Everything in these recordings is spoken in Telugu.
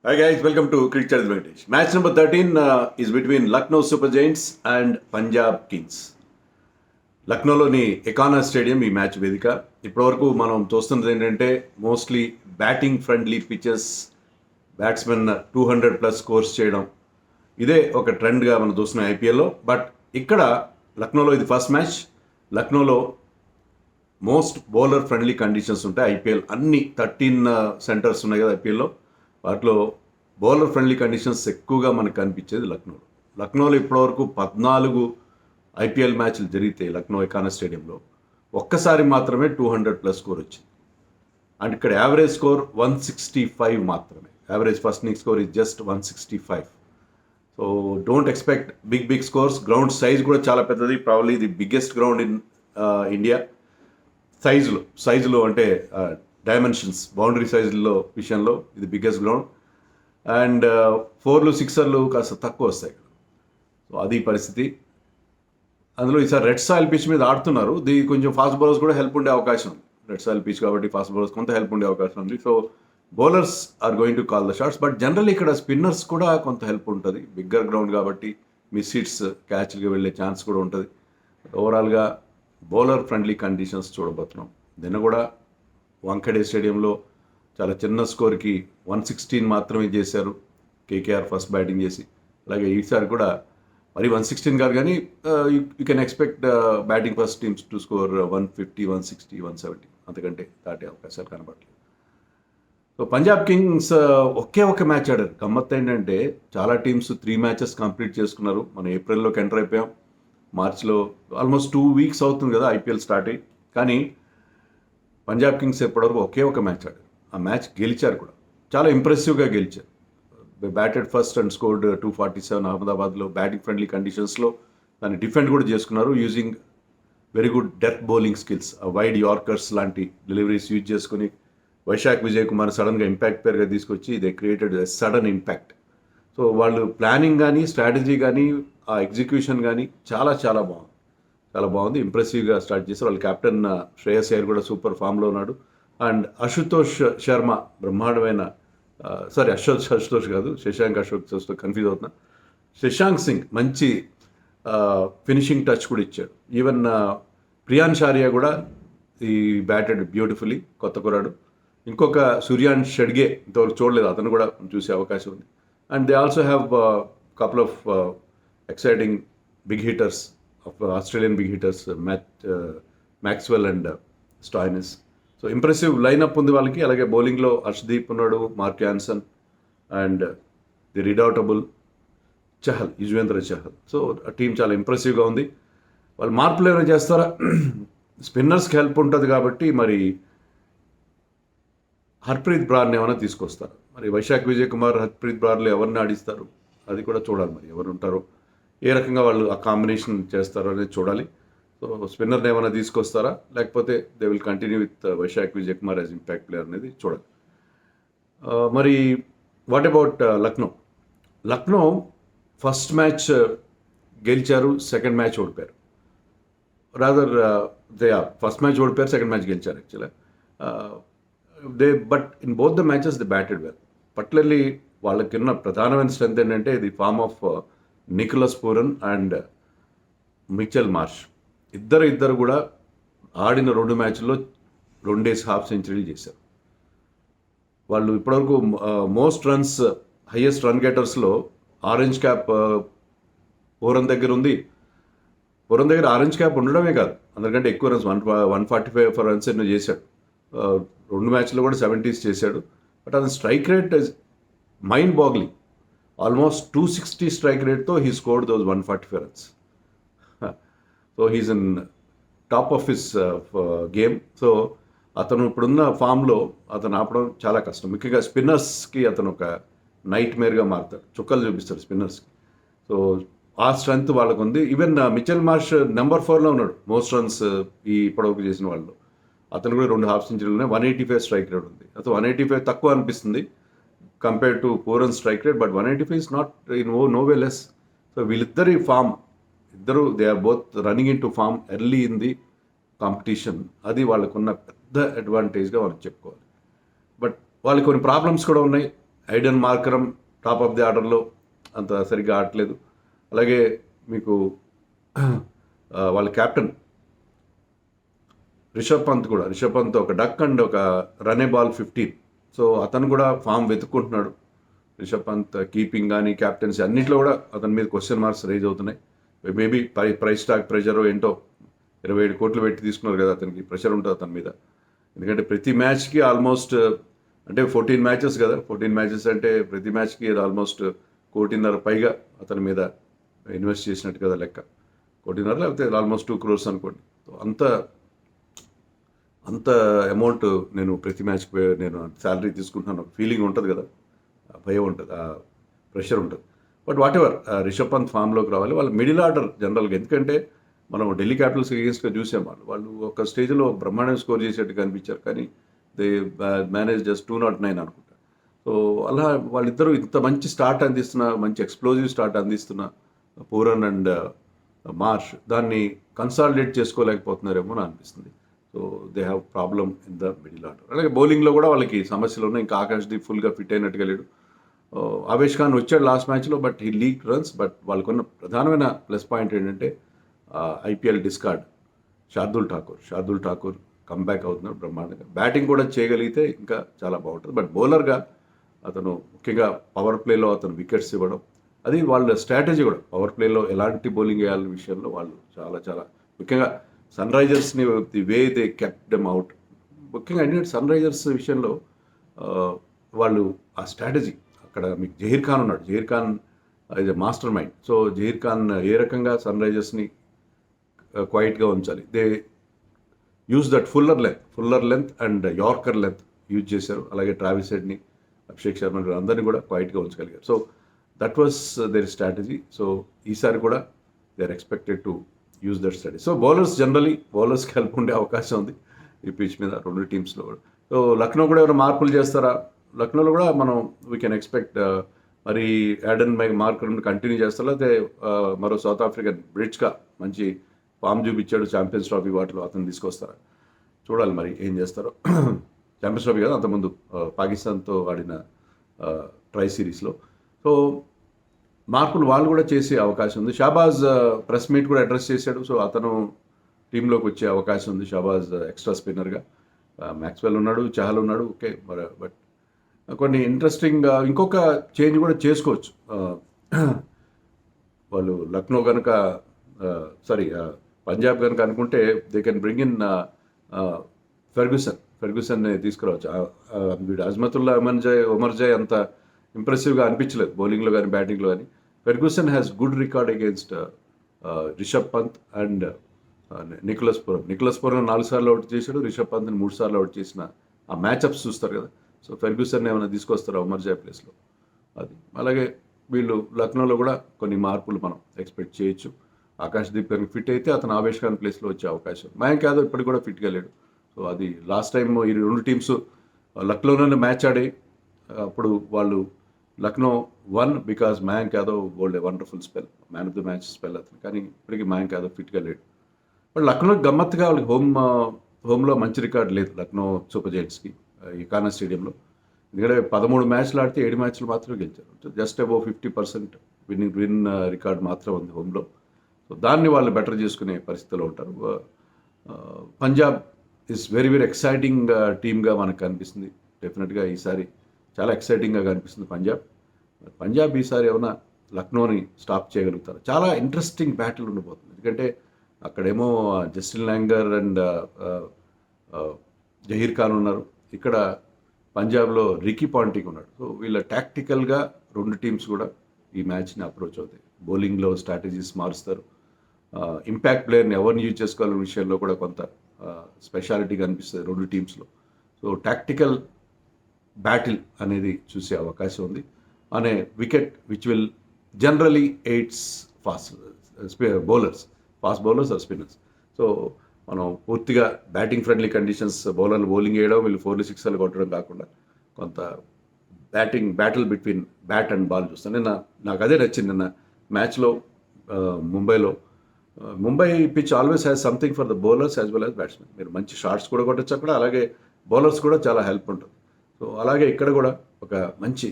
Hi guys, welcome to Cricket Chat with Venkatesh. Match number 13 is between Lucknow Super Giants and Punjab Kings. లక్నోలోని ఎకానా స్టేడియం ఈ మ్యాచ్ వేదిక. ఇప్పటివరకు మనం చూస్తున్నది ఏంటంటే mostly batting friendly pitches, batsmen 200+ scores చేయడం, ఇదే ఒక ట్రెండ్గా మనం చూస్తున్నాం ఐపీఎల్లో. బట్ ఇక్కడ లక్నోలో ఇది ఫస్ట్ మ్యాచ్. లక్నోలో మోస్ట్ బౌలర్ ఫ్రెండ్లీ కండిషన్స్ ఉంటాయి. ఐపీఎల్ అన్ని 13 సెంటర్స్ ఉన్నాయి కదా ఐపీఎల్లో, వాటిలో బౌలర్ ఫ్రెండ్లీ కండిషన్స్ ఎక్కువగా మనకు కనిపించేది లక్నోలో ఇప్పటివరకు 14 ఐపీఎల్ మ్యాచ్లు జరిగితే లక్నో ఎకానా స్టేడియంలో ఒక్కసారి మాత్రమే 200+ స్కోర్ వచ్చింది. అండ్ ఇక్కడ యావరేజ్ స్కోర్ 165 మాత్రమే. Average first innings score is just 165. So don't expect big scores. Ground size కూడా చాలా పెద్దది, probably the biggest ground in India. సైజులో అంటే డైమెన్షన్స్, బౌండరీ సైజుల్లో విషయంలో ఇది బిగ్గెస్ట్ గ్రౌండ్. అండ్ 4లు 6లు కాస్త తక్కువ వస్తాయి. సో అది పరిస్థితి. అందులో ఈసారి రెడ్ సాయిల్ పిచ్ మీద ఆడుతున్నారు. దీనికి కొంచెం ఫాస్ట్ బౌలర్స్ కూడా హెల్ప్ ఉండే అవకాశం ఉంది. రెడ్ సాయిల్ పిచ్ కాబట్టి ఫాస్ట్ బౌలర్స్ కొంత హెల్ప్ ఉండే అవకాశం ఉంది. So bowlers are going to call the shots. But generally ఇక్కడ స్పిన్నర్స్ కూడా కొంత హెల్ప్ ఉంటుంది. బిగ్గర్ గ్రౌండ్ కాబట్టి మిస్ హిట్స్, క్యాచ్కి వెళ్ళే ఛాన్స్ కూడా ఉంటుంది. ఓవరాల్గా బౌలర్ ఫ్రెండ్లీ కండిషన్స్ చూడబోతున్నాం. నిన్న కూడా వాంఖేడే స్టేడియంలో చాలా చిన్న స్కోర్కి 116 మాత్రమే చేశారు కేకేఆర్ ఫస్ట్ బ్యాటింగ్ చేసి. అలాగే ఈసారి కూడా మరి 116 కాదు, కానీ you can expect batting first teams to score 150, 160, 170, అంతకంటే దాటే అవకాశాలు కనబడలేదు. సో పంజాబ్ కింగ్స్ ఒకే ఒక మ్యాచ్ ఆడారు. గమ్మత్ ఏంటంటే చాలా టీమ్స్ 3 మ్యాచెస్ కంప్లీట్ చేసుకున్నారు. మనం ఏప్రిల్లోకి ఎంటర్ అయిపోయాం, మార్చిలో ఆల్మోస్ట్ 2 వీక్స్ అవుతుంది కదా ఐపీఎల్ స్టార్ట్ అయ్యి. కానీ పంజాబ్ కింగ్స్ ఎప్పటివరకు ఒకే ఒక మ్యాచ్ ఆడారు. ఆ మ్యాచ్ గెలిచారు కూడా, చాలా ఇంప్రెసివ్గా గెలిచారు. బ్యాటెడ్ ఫస్ట్ అండ్ స్కోర్డ్ 247 అహ్మదాబాద్లో బ్యాటింగ్ ఫ్రెండ్లీ కండిషన్స్లో. దాన్ని డిఫెండ్ కూడా చేసుకున్నారు using very good death bowling skills. Wide yorkers లాంటి డెలివరీస్ యూజ్ చేసుకుని వైశాఖ్ విజయ్ కుమార్ సడన్గా ఇంపాక్ట్ పేరుగా తీసుకొచ్చి they created sudden impact. So వాళ్ళు ప్లానింగ్ కానీ, స్ట్రాటజీ కానీ, ఆ ఎగ్జిక్యూషన్ కానీ చాలా చాలా బాగుంది. ఇంప్రెసివ్గా స్టార్ట్ చేశారు. వాళ్ళ కెప్టెన్ శ్రేయస్ అయ్యర్ కూడా సూపర్ ఫామ్లో ఉన్నాడు. అండ్ అశుతోష్ శర్మ బ్రహ్మాండమైన అశుతోష్ కాదు, అశోక్తో కన్ఫ్యూజ్ అవుతున్నా. శశాంక్ సింగ్ మంచి ఫినిషింగ్ టచ్ కూడా ఇచ్చాడు. ఈవెన్ ప్రియాన్ షారియా కూడా ఈ బ్యాటెడ్ బ్యూటిఫుల్లీ, కొత్త కురాడు. ఇంకొక సూర్యాన్ షెడ్గే ఇంతవరకు చూడలేదు, అతను కూడా చూసే అవకాశం ఉంది. And they also have couple of exciting big hitters of Australian big hitters, Maxwell and Stoinis. So impressive lineup ఉంది వాళ్ళకి. అలాగే బౌలింగ్లో హర్షదీప్ ఉన్నాడు, Marco Jansen and the redoubtable Yuzvendra Chahal. So ఆ టీం చాలా ఇంప్రెసివ్గా ఉంది. వాళ్ళు మార్పులు ఏమైనా చేస్తారా? స్పిన్నర్స్కి హెల్ప్ ఉంటుంది కాబట్టి మరి హర్ప్రీత్ బ్రార్ని ఏమైనా తీసుకొస్తారు. మరి వైశాఖ్ విజయ్ కుమార్, హర్ప్రీత్ బ్రార్లు ఎవరిని ఆడిస్తారు అది కూడా చూడాలి. మరి ఎవరు ఉంటారో, ఏ రకంగా వాళ్ళు ఆ కాంబినేషన్ చేస్తారో అనేది చూడాలి. సో స్పిన్నర్ని ఏమైనా తీసుకొస్తారా, లేకపోతే they will continue with Vyshak Vijay Kumar as impact player అనేది చూడాలి. మరి what about Lucknow first match గెలిచారు, సెకండ్ మ్యాచ్ ఓడిపోయారు. రాదర్ ఫస్ట్ మ్యాచ్ ఓడిపోయారు, సెకండ్ మ్యాచ్ గెలిచారు యాక్చువల్గా. But in both the matches they batted well. Particularly వాళ్ళకున్న ప్రధానమైన స్ట్రెంత్ ఏంటంటే the form of Nicholas Pooran and Mitchell Marsh. ఇద్దరు కూడా ఆడిన 2 మ్యాచ్ల్లో 2 హాఫ్ సెంచరీలు చేశారు. వాళ్ళు ఇప్పటివరకు మోస్ట్ రన్స్, హైయెస్ట్ రన్ గెటర్స్లో ఆరెంజ్ క్యాప్ పూరన్ దగ్గర ఉంది. పూరన్ దగ్గర ఆరెంజ్ క్యాప్ ఉండడమే కాదు, అందరికంటే ఎక్కువ రన్స్ 145 రన్స్ ఎన్నో చేశాడు. 2 మ్యాచ్లో కూడా 70s చేశాడు. బట్ అతని strike rate mind boggling. Almost 260 strike రేట్తో he scored those 145 runs. So he's in top of his game. So అతను ఇప్పుడున్న ఫామ్లో అతను ఆపడం చాలా కష్టం. ముఖ్యంగా స్పిన్నర్స్కి అతను ఒక నైట్ మేర్గా మారుతాడు, చుక్కలు చూపిస్తాడు స్పిన్నర్స్కి. సో ఆ స్ట్రెంగ్త్ వాళ్ళకు ఉంది. ఈవెన్ మిచెల్ మార్ష్ నెంబర్ 4లో ఉన్నాడు మోస్ట్ రన్స్ ఈ ఇప్పటివరకు చేసిన వాళ్ళు. అతను కూడా 2 హాఫ్ సెంచరీలు ఉన్నాయి. 185 స్ట్రైక్ రేట్ ఉంది. అతను 185 తక్కువ అనిపిస్తుంది compare to Pooran strike rate, but 185 is not no way less. So వీళ్ళిద్దరి form, they are both running into form early in the competition. అది వాళ్ళకున్న పెద్ద అడ్వాంటేజ్గా మనం చెప్పుకోవాలి. బట్ వాళ్ళకి కొన్ని ప్రాబ్లమ్స్ కూడా ఉన్నాయి. Aiden Markram top of the ఆర్డర్లో అంత సరిగ్గా ఆడట్లేదు. అలాగే మీకు వాళ్ళ కెప్టెన్ రిషబ్ పంత్ ఒక డక్ అండ్ ఒక రన్ ఏ బాల్ 15. సో అతను కూడా ఫామ్ వెతుక్కుంటున్నాడు. రిషబ్ పంత్ కీపింగ్ కానీ క్యాప్టెన్సీ అన్నింటిలో కూడా అతని మీద క్వశ్చన్ మార్క్స్ రైజ్ అవుతున్నాయి. మేబీ ప్రైస్ టాగ్ ప్రెషర్ ఏంటో 27 కోట్లు పెట్టి తీసుకున్నారు కదా, అతనికి ప్రెషర్ ఉంటుంది అతని మీద. ఎందుకంటే ప్రతి మ్యాచ్కి ఆల్మోస్ట్ అంటే 14 మ్యాచెస్ కదా, 14 మ్యాచెస్ అంటే ప్రతి మ్యాచ్కి ఆల్మోస్ట్ 1.5 పైగా అతని మీద ఇన్వెస్ట్ చేసినట్టు కదా లెక్క. 1.5 లేకపోతే ఆల్మోస్ట్ 2 crores అనుకోండి. అంత అమౌంట్ నేను ప్రతి మ్యాచ్కి నేను శాలరీ తీసుకుంటున్నాను ఫీలింగ్ ఉంటుంది కదా, భయం ఉంటుంది, ఆ ప్రెషర్ ఉంటుంది. But whatever, Rishabh Pant ఫామ్లోకి రావాలి. వాళ్ళ మిడిల్ ఆర్డర్ జనరల్గా, ఎందుకంటే మనం ఢిల్లీ క్యాపిటల్స్ అగేన్స్ట్గా చూసాం, వాళ్ళు ఒక స్టేజ్లో బ్రహ్మాండం స్కోర్ చేసేట్టుగా అనిపించారు, కానీ దే మేనేజ్ జస్ట్ 209 అనుకుంటా. సో అలా వాళ్ళిద్దరూ ఇంత మంచి స్టార్ట్ మంచి ఎక్స్ప్లోజివ్ స్టార్ట్ అందిస్తున్న పూరన్ అండ్ మార్ష్ దాన్ని కన్సాలిడేట్ చేసుకోలేకపోతున్నారేమో అని అనిపిస్తుంది. So they have problem in the middle order. అలాగే బౌలింగ్లో కూడా వాళ్ళకి సమస్యలు ఉన్నాయి. ఇంకా ఆకాష్దీప్ ఫుల్గా ఫిట్ అయినట్టుగా లేడు. ఆవేష్ ఖాన్ వచ్చాడు లాస్ట్ మ్యాచ్లో, but he leak runs. But వాళ్ళకున్న ప్రధానమైన ప్లస్ పాయింట్ ఏంటంటే IPL discard Shardul Thakur comeback అవుతున్నాడు బ్రహ్మాండంగా. బ్యాటింగ్ కూడా చేయగలిగితే ఇంకా చాలా బాగుంటుంది. బట్ బౌలర్గా అతను ముఖ్యంగా పవర్ ప్లేలో అతను వికెట్స్ ఇవ్వడం, అది వాళ్ళ స్ట్రాటజీ కూడా. పవర్ ప్లేలో ఎలాంటి బౌలింగ్ వేయాలనే విషయంలో వాళ్ళు చాలా ముఖ్యంగా సన్ రైజర్స్ని the way they kept them out. ముఖ్యంగా ఏంటంటే సన్ రైజర్స్ విషయంలో వాళ్ళు ఆ స్ట్రాటజీ, అక్కడ మీకు జహీర్ ఖాన్ ఉన్నాడు. Zaheer Khan is a mastermind. So Zaheer Khan ఏ రకంగా సన్ రైజర్స్ని క్వైట్గా ఉంచాలి, they use that fuller length and yorker length use చేశారు. అలాగే ట్రావిస్ హెడ్ని, అభిషేక్ శర్మ అందరినీ కూడా క్వైట్గా ఉంచగలిగారు. So that was their strategy. So ఈసారి కూడా they are expected to use that strategy. So బౌలర్స్కి హెల్ప్ ఉండే అవకాశం ఉంది ఈ పిచ్ మీద రెండు టీమ్స్లో కూడా. సో లక్నో కూడా ఏమైనా మార్పులు చేస్తారా? లక్నోలో కూడా మనం వీ కెన్ ఎక్స్పెక్ట్ మరి యాడెన్ మార్కర్ కంటిన్యూ చేస్తారా, లేకపోతే మరో సౌత్ ఆఫ్రికన్ బ్రిడ్జ్గా మంచి ఫామ్ చూపించాడు ఛాంపియన్స్ ట్రోఫీ వాటిలో, అతను తీసుకొస్తారా చూడాలి మరి ఏం చేస్తారో. ఛాంపియన్స్ ట్రోఫీ కదా, అంతకుముందు పాకిస్తాన్తో ఆడిన ట్రై సిరీస్లో. సో మార్పులు వాళ్ళు కూడా చేసే అవకాశం ఉంది. షాబాజ్ ప్రెస్ మీట్ కూడా అడ్రస్ చేశాడు. సో అతను టీంలోకి వచ్చే అవకాశం ఉంది. షాబాజ్ ఎక్స్ట్రా స్పిన్నర్గా, మ్యాక్స్వెల్ ఉన్నాడు, చహల్ ఉన్నాడు, ఓకే. బట్ కొన్ని ఇంట్రెస్టింగ్ ఇంకొక చేంజ్ కూడా చేసుకోవచ్చు వాళ్ళు. లక్నో కనుక పంజాబ్ కనుక అనుకుంటే they can bring in Ferguson తీసుకురావచ్చు. వీడు అజ్మతుల్లా ఒమర్జాయ్ అంత ఇంప్రెసివ్గా అనిపించలేదు బౌలింగ్లో కానీ బ్యాటింగ్లో కానీ. Ferguson has good record against Rishabh Pant and Nicholas Pooran 4 సార్లు అవుట్ చేశాడు, రిషబ్ పంత్ని 3 సార్లు అవుట్ చేసిన ఆ మ్యాచ్అప్స్ చూస్తారు కదా. సో ఫెర్గ్యూసన్ ఏమైనా తీసుకొస్తారా ఒమర్జాయ్ ప్లేస్లో, అది. అలాగే వీళ్ళు లక్నోలో కూడా కొన్ని మార్పులు మనం ఎక్స్పెక్ట్ చేయొచ్చు. ఆకాష్దీప్ కనుక ఫిట్ అయితే అతను ఆవేష్ ఖాన్ ప్లేస్లో వచ్చే అవకాశం. మయాంక్ యాదవ్ ఇప్పటికి కూడా ఫిట్గా లేడు. సో అది లాస్ట్ టైం ఈ రెండు టీమ్స్ లక్నోలోనే మ్యాచ్ ఆడాయి. అప్పుడు వాళ్ళు Lucknow one because Mayank Yadav bowled a wonderful spell, man of the match spell అతను. కానీ ఇప్పటికీ మయాంక్ యాదవ్ ఫిట్గా లేడు. బట్ లక్నో గమ్మత్తుగా వాళ్ళకి హోమ్లో మంచి రికార్డు లేదు లక్నో సూపర్ జైంట్స్కి ఇకానా స్టేడియంలో. ఎందుకంటే 13 మ్యాచ్లు ఆడితే 7 మ్యాచ్లు మాత్రమే గెలిచారు. జస్ట్ అబౌవ్ 50% విన్ రికార్డ్ మాత్రం ఉంది హోమ్లో. సో దాన్ని వాళ్ళు బెటర్ చేసుకునే పరిస్థితిలో ఉంటారు. పంజాబ్ ఈజ్ వెరీ ఎక్సైటింగ్ టీమ్గా మనకు కనిపిస్తుంది. డెఫినెట్గా ఈసారి చాలా ఎక్సైటింగ్గా కనిపిస్తుంది పంజాబ్ ఈసారి ఏమైనా లక్నోని స్టాప్ చేయగలుగుతారు. చాలా ఇంట్రెస్టింగ్ బ్యాటిల్ ఉండిపోతుంది. ఎందుకంటే అక్కడేమో Justin longer and Zaheer Khan ఉన్నారు, ఇక్కడ పంజాబ్లో రికీ పాంటింగ్ ఉన్నాడు. సో వీళ్ళ టాక్టికల్గా రెండు టీమ్స్ కూడా ఈ మ్యాచ్ని అప్రోచ్ అవుతాయి. బౌలింగ్లో స్ట్రాటజీస్ మారుస్తారు. ఇంపాక్ట్ ప్లేయర్ని ఎవరిని యూజ్ చేసుకోవాలనే విషయంలో కూడా కొంత స్పెషాలిటీ కనిపిస్తుంది రెండు టీమ్స్లో. సో టాక్టికల్ బ్యాటిల్ అనేది చూసే అవకాశం ఉంది. అనే wicket which will generally aids fast bowlers or spinners. So మనం పూర్తిగా బ్యాటింగ్ ఫ్రెండ్లీ కండిషన్స్, బౌలర్లు బౌలింగ్ వేయడం, వీళ్ళు 4 6 కొట్టడం కాకుండా కొంత battle between bat and ball చూస్తాను. నాకు అదే నచ్చింది నిన్న మ్యాచ్లో Mumbai pitch always has something for the bowlers as well as batsmen. మీరు మంచి షాట్స్ కూడా కొట్టచ్చు అక్కడ, అలాగే బౌలర్స్ కూడా చాలా హెల్ప్ ఉంటుంది. సో అలాగే ఇక్కడ కూడా ఒక మంచి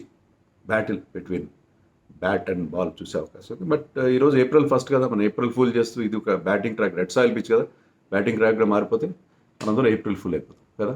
battle between bat and ball చూసే అవకాశం ఉంది. బట్ ఈరోజు April 1 కదా, మనం ఏప్రిల్ ఫూల్ చేస్తూ ఇది ఒక batting track, red soil pitch కదా, బ్యాటింగ్ ట్రాక్గా మారిపోతే మనందరం ఏప్రిల్ ఫుల్ అయిపోతాం కదా.